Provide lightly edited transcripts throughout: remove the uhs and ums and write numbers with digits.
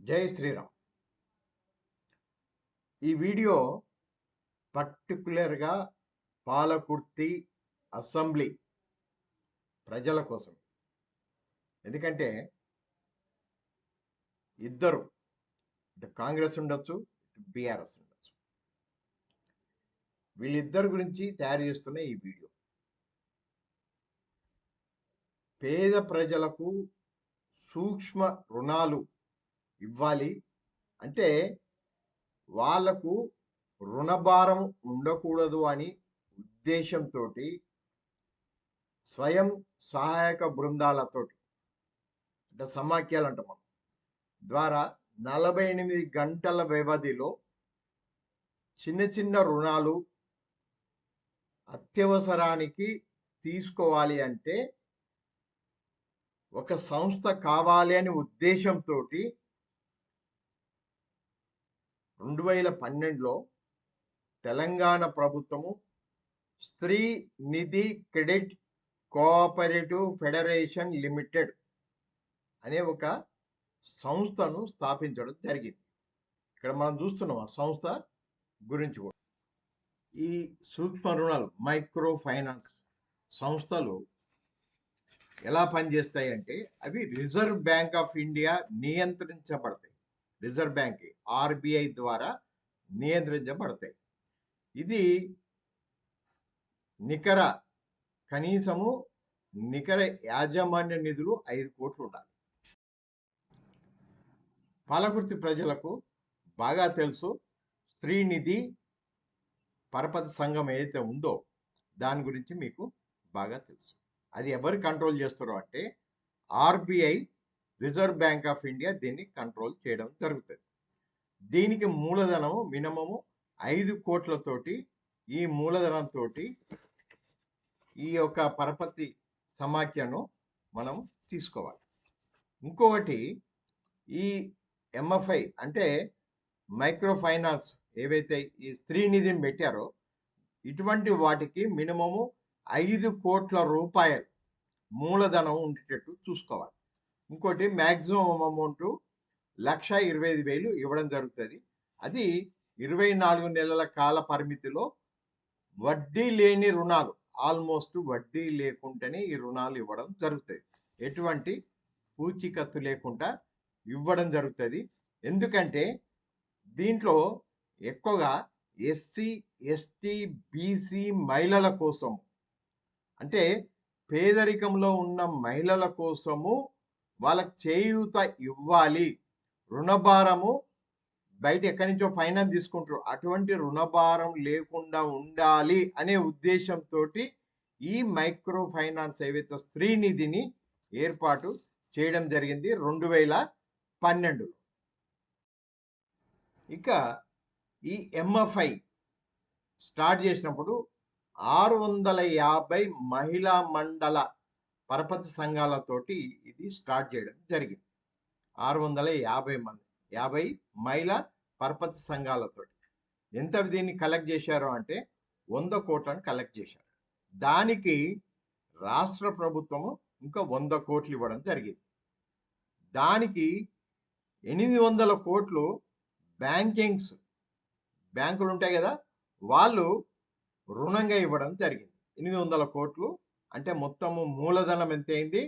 జై శ్రీరామ్. ఈ వీడియో పర్టికులర్గా పాలకుర్తి అసెంబ్లీ ప్రజల కోసం. ఎందుకంటే ఇద్దరు, ఇటు కాంగ్రెస్ ఉండొచ్చు, ఇటు బీఆర్ఎస్ ఉండొచ్చు, వీళ్ళిద్దరి గురించి తయారు చేస్తున్న ఈ వీడియో. పేద ప్రజలకు సూక్ష్మ రుణాలు ఇవ్వాలి అంటే వాళ్లకు రుణభారం ఉండకూడదు అని ఉద్దేశంతో స్వయం సహాయక బృందాలతోటి అంటే సమాఖ్యలు అంటాం మనం ద్వారా 48 గంటల వ్యవధిలో చిన్న చిన్న రుణాలు అత్యవసరానికి తీసుకోవాలి అంటే ఒక సంస్థ కావాలి అనే ఉద్దేశంతో 2012లో తెలంగాణ ప్రభుత్వము స్త్రీ నిధి క్రెడిట్ కోఆపరేటివ్ ఫెడరేషన్ లిమిటెడ్ అనే ఒక సంస్థను స్థాపించడం జరిగింది. ఇక్కడ మనం చూస్తున్నాం ఆ సంస్థ గురించి కూడా. ఈ సూక్ష్మ రుణాలు మైక్రో ఫైనాన్స్ సంస్థలు ఎలా పనిచేస్తాయి అంటే అవి రిజర్వ్ బ్యాంక్ ఆఫ్ ఇండియా నియంత్రించబడతాయి. రిజర్వ్ బ్యాంక్ ఆర్బిఐ ద్వారా నియంత్రించబడతాయి. ఇది కనీసము నికర యాజమాన్య నిధులు 5 కోట్లు ఉండాలి. పాలకుర్తి ప్రజలకు బాగా తెలుసు స్త్రీ నిధి పరపతి సంఘం ఏదైతే ఉందో దాని గురించి మీకు బాగా తెలుసు. అది ఎవరు కంట్రోల్ చేస్తారో అంటే RBI, reserve bank of India దీన్ని కంట్రోల్ చేయడం జరుగుతుంది. దీనికి మూలధనం మినిమము 5 కోట్లతోటి ఈ మూలధనంతో ఈ యొక్క పరపతి సమాఖ్యను మనం తీసుకోవాలి. ఇంకొకటి ఈ ఎంఎఫ్ఐ అంటే మైక్రో ఫైనాన్స్ ఏవైతే ఈ స్త్రీ నిధిని పెట్టారో ఇటువంటి వాటికి మినిమము 5 కోట్ల రూపాయలు మూలధనం ఉండేటట్టు చూసుకోవాలి. ఇంకోటి మ్యాక్సిమం అమౌంట్ 1,25,000 ఇవ్వడం జరుగుతుంది. అది 24 నెలల కాల పరిమితిలో వడ్డీ లేని రుణాలు, ఆల్మోస్ట్ వడ్డీ లేకుండానే ఈ రుణాలు ఇవ్వడం జరుగుతుంది. ఎటువంటి పూచీకత్తు లేకుండా ఇవ్వడం జరుగుతుంది. ఎందుకంటే దీంట్లో ఎక్కువగా ఎస్సీ, ఎస్టీ, బీసీ మహిళల కోసం అంటే పేదరికంలో ఉన్న మహిళల కోసము వాళ్ళకి చేయూత ఇవ్వాలి. రుణభారము బయట ఎక్కడి నుంచో ఫైనాన్స్ తీసుకుంటారు, అటువంటి రుణభారం లేకుండా ఉండాలి అనే ఉద్దేశంతో ఈ మైక్రో ఫైనాన్స్ ఏవైతే స్త్రీ నిధిని ఏర్పాటు చేయడం జరిగింది 2012లో. ఇక ఈ ఎంఎఫ్ఐ స్టార్ట్ చేసినప్పుడు 650 మహిళా మండల పరపతి సంఘాలతోటి ఇది స్టార్ట్ చేయడం జరిగింది. 650 మంది, 50 మహిళా పరపతి సంఘాలతో ఎంత దీన్ని కలెక్ట్ చేశారు అంటే 100 కోట్లను కలెక్ట్ చేశారు. దానికి రాష్ట్ర ప్రభుత్వము ఇంకా 100 కోట్లు ఇవ్వడం జరిగింది. దానికి 800 కోట్లు బ్యాంకులు ఉంటాయి కదా, వాళ్ళు రుణంగా ఇవ్వడం జరిగింది. 800 కోట్లు అంటే మొత్తము మూలధనం ఎంత అయింది?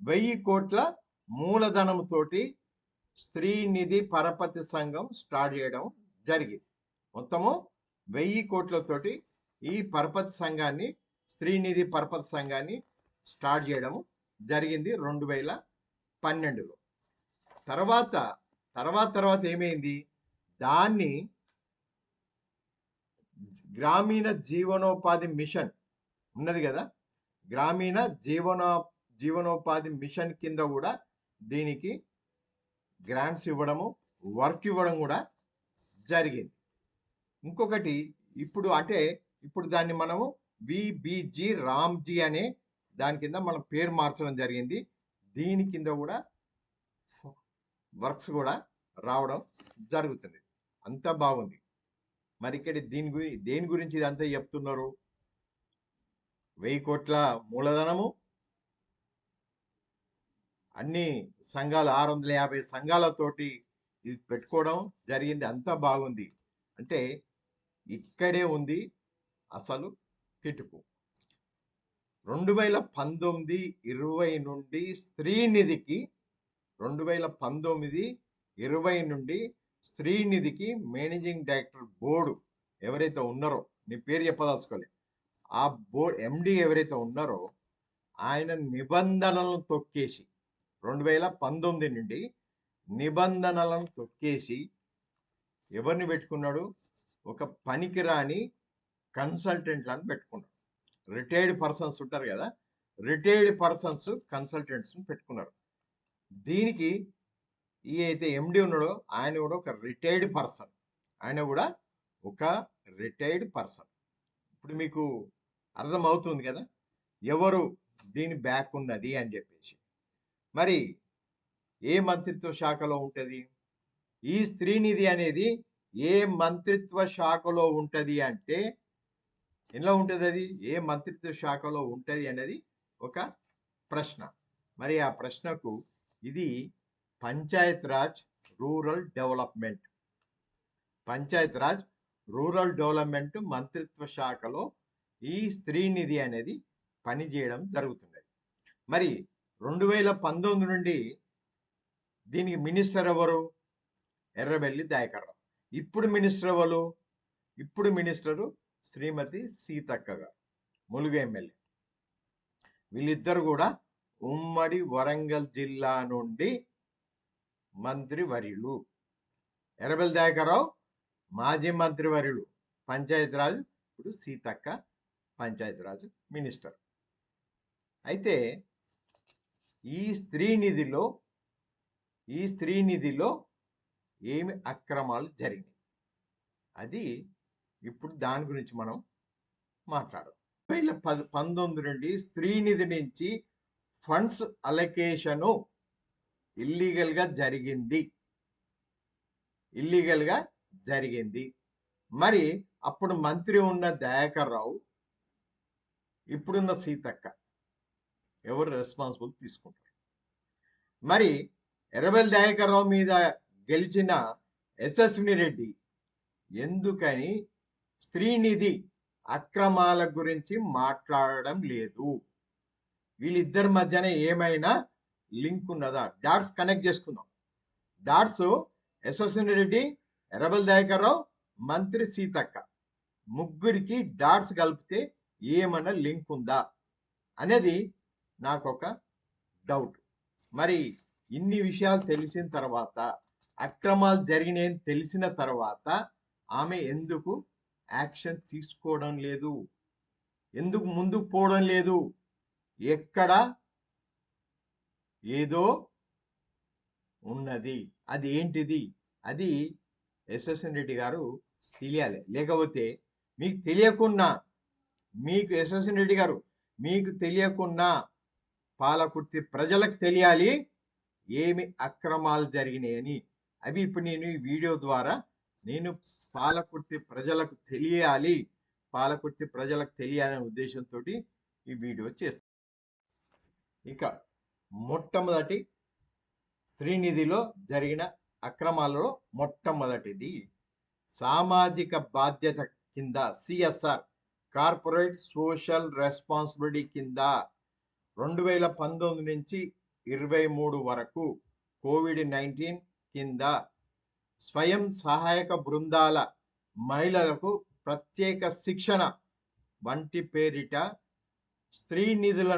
1000 కోట్ల మూలధనంతోటి స్త్రీ నిధి పరపతి సంఘం స్టార్ట్ చేయడం జరిగింది. మొత్తము 1000 కోట్లతోటి ఈ పరపతి సంఘాన్ని, స్త్రీ నిధి పరపతి సంఘాన్ని స్టార్ట్ చేయడం జరిగింది 2012లో. తర్వాత ఏమైంది? దాన్ని గ్రామీణ జీవనోపాధి మిషన్ ఉన్నది కదా, గ్రామీణ జీవనోపాధి మిషన్ కింద కూడా దీనికి గ్రాంట్స్ ఇవ్వడము, వర్క్ ఇవ్వడం కూడా జరిగింది. ఇంకొకటి ఇప్పుడు దాన్ని మనము విబిజి రామ్జీ అనే దాని కింద మనం పేరు మార్చడం జరిగింది. దీని కింద కూడా వర్క్స్ కూడా రావడం జరుగుతుంది. అంతా బాగుంది. మరి ఇక్కడ దేని గురించి ఇదంతా చెప్తున్నారు? 1000 కోట్ల మూలధనము, అన్ని సంఘాలు 650 సంఘాలతోటి ఇది పెట్టుకోవడం జరిగింది, అంతా బాగుంది. అంటే ఇక్కడే ఉంది అసలు కిటుకు. 2019-20 నుండి స్త్రీనిధికి 2019-20 నుండి స్త్రీనిధికి మేనేజింగ్ డైరెక్టర్ బోర్డు ఎవరైతే ఉన్నారో, నీ పేరు చెప్పదలుచుకోలే, ఆ బోర్డు ఎండి ఎవరైతే ఉన్నారో ఆయన నిబంధనలను తొక్కేసి 2019 నుండి నిబంధనలను తొక్కేసి ఎవరిని పెట్టుకున్నాడు? ఒక పనికిరాని కన్సల్టెంట్లను పెట్టుకున్నాడు. రిటైర్డ్ పర్సన్స్ ఉంటారు కదా, రిటైర్డ్ పర్సన్స్ కన్సల్టెంట్స్ని పెట్టుకున్నారు. దీనికి ఈ అయితే ఎండి ఉన్నాడో ఆయన కూడా ఒక రిటైర్డ్ పర్సన్, ఆయన కూడా ఒక రిటైర్డ్ పర్సన్. ఇప్పుడు మీకు అర్థమవుతుంది కదా ఎవరు దీని బ్యాక్ ఉన్నది అని చెప్పేసి. మరి ఏ మంత్రిత్వ శాఖలో ఉంటుంది ఈ స్త్రీనిధి అనేది? ఏ మంత్రిత్వ శాఖలో ఉంటుంది అంటే ఎలా ఉంటుంది? అది ఏ మంత్రిత్వ శాఖలో ఉంటుంది అనేది ఒక ప్రశ్న. మరి ఆ ప్రశ్నకు ఇది Panchayat Raj rural development, Panchayat Raj rural development మంత్రిత్వ శాఖలో ఈ స్త్రీనిధి అనేది పనిచేయడం జరుగుతుంది. మరి 2019 నుండి దీనికి మినిస్టర్ ఎవరు? ఎర్రబెల్లి దయాకర్ రావు. ఇప్పుడు మినిస్టర్ ఎవరు? ఇప్పుడు మినిస్టరు శ్రీమతి సీతక్క గారు, ములుగు ఎమ్మెల్యే. వీళ్ళిద్దరు కూడా ఉమ్మడి వరంగల్ జిల్లా నుండి మంత్రి వర్యులు. ఎర్రబెల్లి దయాకర్ రావు మాజీ మంత్రి వర్యులు పంచాయతీరాజ్, ఇప్పుడు సీతక్క పంచాయతీరాజ్ మినిస్టర్. అయితే ఈ స్త్రీనిధిలో ఏమి అక్రమాలు జరిగినాయి అది ఇప్పుడు దాని గురించి మనం మాట్లాడదాం. 2019 నుండి స్త్రీనిధి నుంచి ఫండ్స్ అలొకేషను ఇల్లీగల్గా జరిగింది. మరి అప్పుడు మంత్రి ఉన్న దయాకర్ రావు, ఇప్పుడున్న సీతక్క ఎవరు రెస్పాన్సిబుల్ తీసుకుంటారు? మరి ఎర్రబెల్లి దయాకర్ రావు మీద గెలిచిన యశస్విని రెడ్డి ఎందుకని స్త్రీనిధి అక్రమాల గురించి మాట్లాడడం లేదు? వీళ్ళిద్దరి మధ్యన ఏమైనా లింక్ ఉన్నదా? డాట్స్ కనెక్ట్ చేసుకుందాం. డాట్స్ యశస్విని రెడ్డి, ఎర్రబెల్లి దయాకర్ రావు, మంత్రి సీతక్క ముగ్గురికి డాట్స్ కలిపితే ఏమైనా లింక్ ఉందా అనేది నాకు ఒక డౌట్. మరి ఇన్ని విషయాలు తెలిసిన తర్వాత, అక్రమాలు జరిగినాయని తెలిసిన తర్వాత ఆమె ఎందుకు యాక్షన్ తీసుకోవడం లేదు? ఎందుకు ముందుకు పోవడం లేదు? ఎక్కడ ఏదో ఉన్నది, అది ఏంటిది? అది యశస్విని రెడ్డి గారు తెలియాలి. లేకపోతే మీకు తెలియకున్నా, మీకు యశస్విని రెడ్డి గారు మీకు తెలియకున్నా పాలకుర్తి ప్రజలకు తెలియాలి ఏమి అక్రమాలు జరిగినాయని. అవి ఇప్పుడు నేను ఈ వీడియో ద్వారా నేను పాలకుర్తి ప్రజలకు తెలియాలనే ఉద్దేశంతో ఈ వీడియో చేస్తాను. ఇక మొట్టమొదటి స్త్రీనిధిలో జరిగిన అక్రమాలలో మొట్టమొదటిది సామాజిక బాధ్యత కింద సిఎస్ఆర్, కార్పొరేట్ సోషల్ రెస్పాన్సిబిలిటీ కింద 2019 నుంచి 23 వరకు COVID-19 కింద స్వయం సహాయక బృందాల మహిళలకు ప్రత్యేక శిక్షణ వంటి పేరిట స్త్రీనిధుల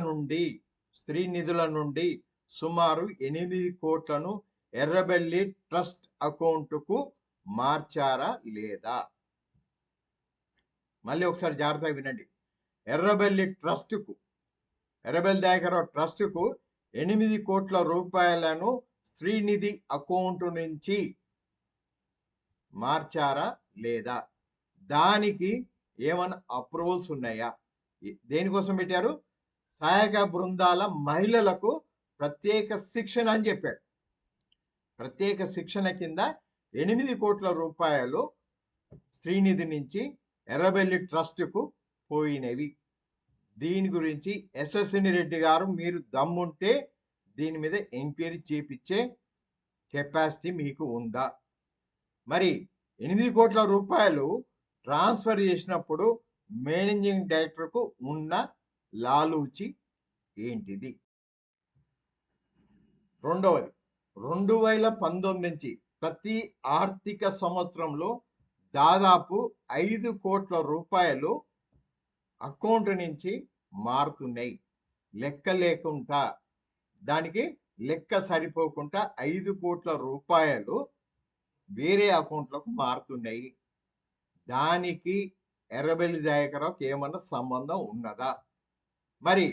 నుండి సుమారు 8 కోట్లను ఎర్రబెల్లి ట్రస్ట్ అకౌంట్కు మార్చారా లేదా? మళ్ళీ ఒకసారి జాగ్రత్తగా వినండి. ఎర్రబెల్లి దయాకర్ రావు ట్రస్టుకు 8 కోట్ల రూపాయలను స్త్రీనిధి అకౌంట్ నుంచి మార్చారా లేదా? దానికి ఏమైనా అప్రూవల్స్ ఉన్నాయా? దేనికోసం పెట్టారు? సహాయక బృందాల మహిళలకు ప్రత్యేక శిక్షణ అని చెప్పాడు. ప్రత్యేక శిక్షణ కింద 8 కోట్ల రూపాయలు స్త్రీనిధి నుంచి ఎర్రబెల్లి ట్రస్టుకు పోయినవి. దీని గురించి యశస్విని రెడ్డి గారు మీరు దమ్ముంటే దీని మీద ఎంక్వైరీ చేపించే కెపాసిటీ మీకు ఉందా? మరి 8 కోట్ల రూపాయలు ట్రాన్స్ఫర్ చేసినప్పుడు మేనేజింగ్ డైరెక్టర్కు ఉన్న లాలూచి ఏంటిది? రెండవది, 2019 నుంచి ప్రతి ఆర్థిక సంవత్సరంలో దాదాపు 5 కోట్ల రూపాయలు అకౌంట్ నుంచి మారుతున్నాయి. లెక్క లేకుండా, దానికి లెక్క సరిపోకుండా 5 కోట్ల రూపాయలు వేరే అకౌంట్లకు మారుతున్నాయి. దానికి ఎర్రబెల్లి దయాకర్రావుకి ఏమన్నా సంబంధం ఉన్నదా? మరి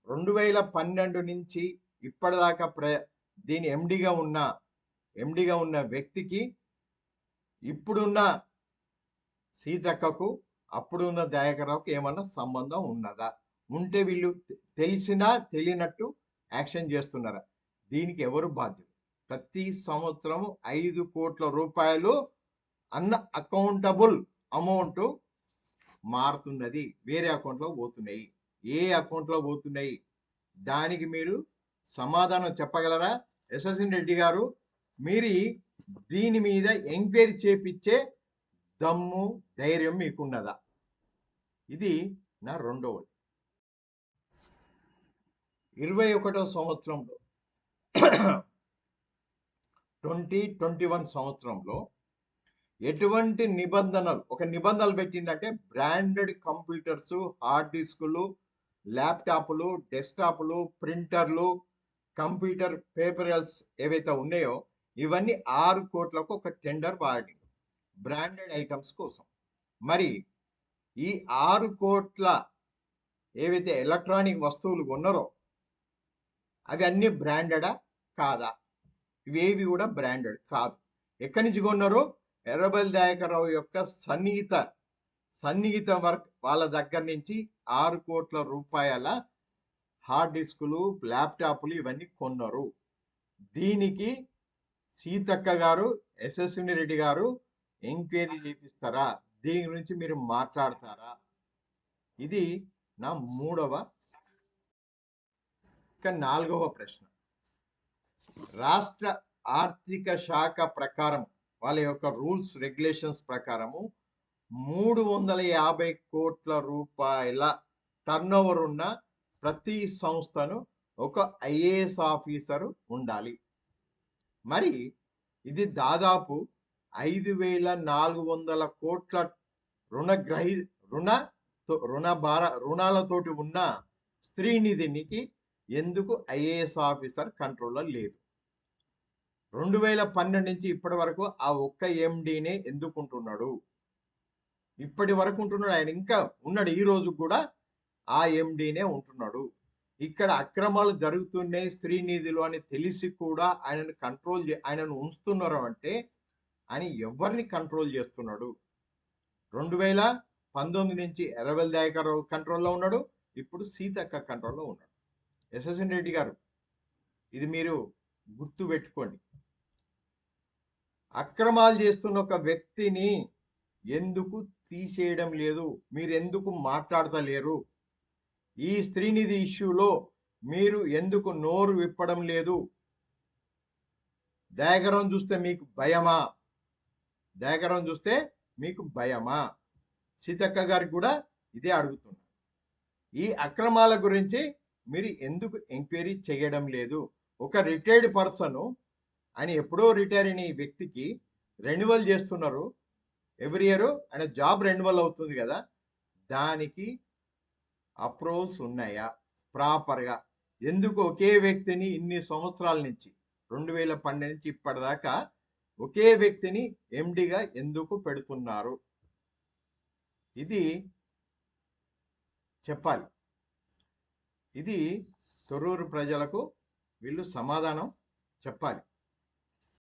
2012 నుంచి ఇప్పటిదాకా దీని ఎండిగా ఉన్న వ్యక్తికి ఇప్పుడున్న సీతక్కకు అప్పుడున్న దయాకర్రావుకి ఏమన్నా సంబంధం ఉన్నదా? ఉంటే వీళ్ళు తెలిసినా తెలియనట్టు యాక్షన్ చేస్తున్నారా? దీనికి ఎవరు బాధ్యులు? ప్రతి సంవత్సరం 5 కోట్ల రూపాయలు అకౌంటబుల్ అమౌంట్ మారుతున్నది, వేరే అకౌంట్లో పోతున్నాయి. ఏ అకౌంట్లో పోతున్నాయి? దానికి మీరు సమాధానం చెప్పగలరా? యశస్విని రెడ్డి గారు, మీరు దీని మీద ఎంక్వైరీ చేపించే దమ్ము ధైర్యం మీకున్నదా? ఇది నా రెండవది. 21వ సంవత్సరంలో 2021 సంవత్సరంలో ఎటువంటి నిబంధనలు పెట్టిందంటే బ్రాండెడ్ కంప్యూటర్స్, హార్డ్ డిస్కులు, ల్యాప్టాప్లు, డెస్క్టాప్లు, ప్రింటర్లు, కంప్యూటర్ పేపరల్స్ ఏవైతే ఉన్నాయో ఇవన్నీ 6 కోట్లకు ఒక టెండర్ వాడింది బ్రాండెడ్ ఐటమ్స్ కోసం. మరి ఈ 6 కోట్ల ఏవైతే ఎలక్ట్రానిక్ వస్తువులు కొన్నారో అవి అన్ని బ్రాండెడా కాదా? ఇవేవి కూడా బ్రాండెడ్ కాదు. ఎక్కడి నుంచి కొన్నారు? ఎర్రబెల్లి దయాకర్రావు యొక్క సన్నిహిత వర్క్ వాళ్ళ దగ్గర నుంచి 6 కోట్ల రూపాయల హార్డ్ డిస్కులు, ల్యాప్టాప్లు ఇవన్నీ కొన్నారు. దీనికి సీతక్క గారు, యశస్విని రెడ్డి గారు ఎంక్వైరీ చేపిస్తారా? దీని గురించి మీరు మాట్లాడతారా? ఇది నా మూడవ. ఇక 4వ ప్రశ్న, రాష్ట్ర ఆర్థిక శాఖ ప్రకారం వాళ్ళ యొక్క రూల్స్ రెగ్యులేషన్స్ ప్రకారము 350 కోట్ల రూపాయల టర్నోవర్ ఉన్న ప్రతి సంస్థను ఒక ఐఏఎస్ ఆఫీసరు ఉండాలి. మరి ఇది దాదాపు 5,400 కోట్ల రుణాలతోటి ఉన్న శ్రీనిధినికి ఎందుకు ఐఏఎస్ ఆఫీసర్ కంట్రోల్లో లేదు? 2012 నుంచి ఇప్పటి వరకు ఆ ఒక్క ఎండీనే ఎందుకుంటున్నాడు? ఇప్పటి వరకు ఉంటున్నాడు ఆయన, ఇంకా ఉన్నాడు, ఈ రోజు కూడా ఆ ఎండీనే ఉంటున్నాడు. ఇక్కడ అక్రమాలు జరుగుతున్నాయి శ్రీనిధిలో అని తెలిసి కూడా ఆయనను ఉంచుతున్నారు అంటే ఆయన ఎవరిని కంట్రోల్ చేస్తున్నాడు? 2019 నుంచి ఎర్రబెల్లి దయాకర్రావు కంట్రోల్లో ఉన్నాడు, ఇప్పుడు సీతక్క కంట్రోల్లో ఉన్నాడు. యశస్విని రెడ్డి గారు, ఇది మీరు గుర్తు పెట్టుకోండి. అక్రమాలు చేస్తున్న ఒక వ్యక్తిని ఎందుకు తీసేయడం లేదు? మీరు ఎందుకు మాట్లాడతలేరు? ఈ శ్రీనిధి ఇష్యూలో మీరు ఎందుకు నోరు విప్పడం లేదు? దయాకర్రావు చూస్తే మీకు భయమా? సీతక్క గారికి కూడా ఇదే అడుగుతున్నా. ఈ అక్రమాల గురించి మీరు ఎందుకు ఎంక్వైరీ చేయడం లేదు? ఒక రిటైర్డ్ పర్సన్ అని ఎప్పుడో రిటైర్ అయిన ఈ వ్యక్తికి రెన్యువల్ చేస్తున్నారు, ఎవ్రీ ఇయర్ ఆయన జాబ్ రెన్యువల్ అవుతుంది కదా, దానికి అప్రూవల్స్ ఉన్నాయా ప్రాపర్గా? ఎందుకు ఒకే వ్యక్తిని ఇన్ని సంవత్సరాల నుంచి 2012 నుంచి ఇప్పటిదాకా ఒకే వ్యక్తిని ఎండిగా ఎందుకు పెడుతున్నారు? ఇది చెప్పాలి. ఇది తొర్రూరు ప్రజలకు వీళ్ళు సమాధానం చెప్పాలి.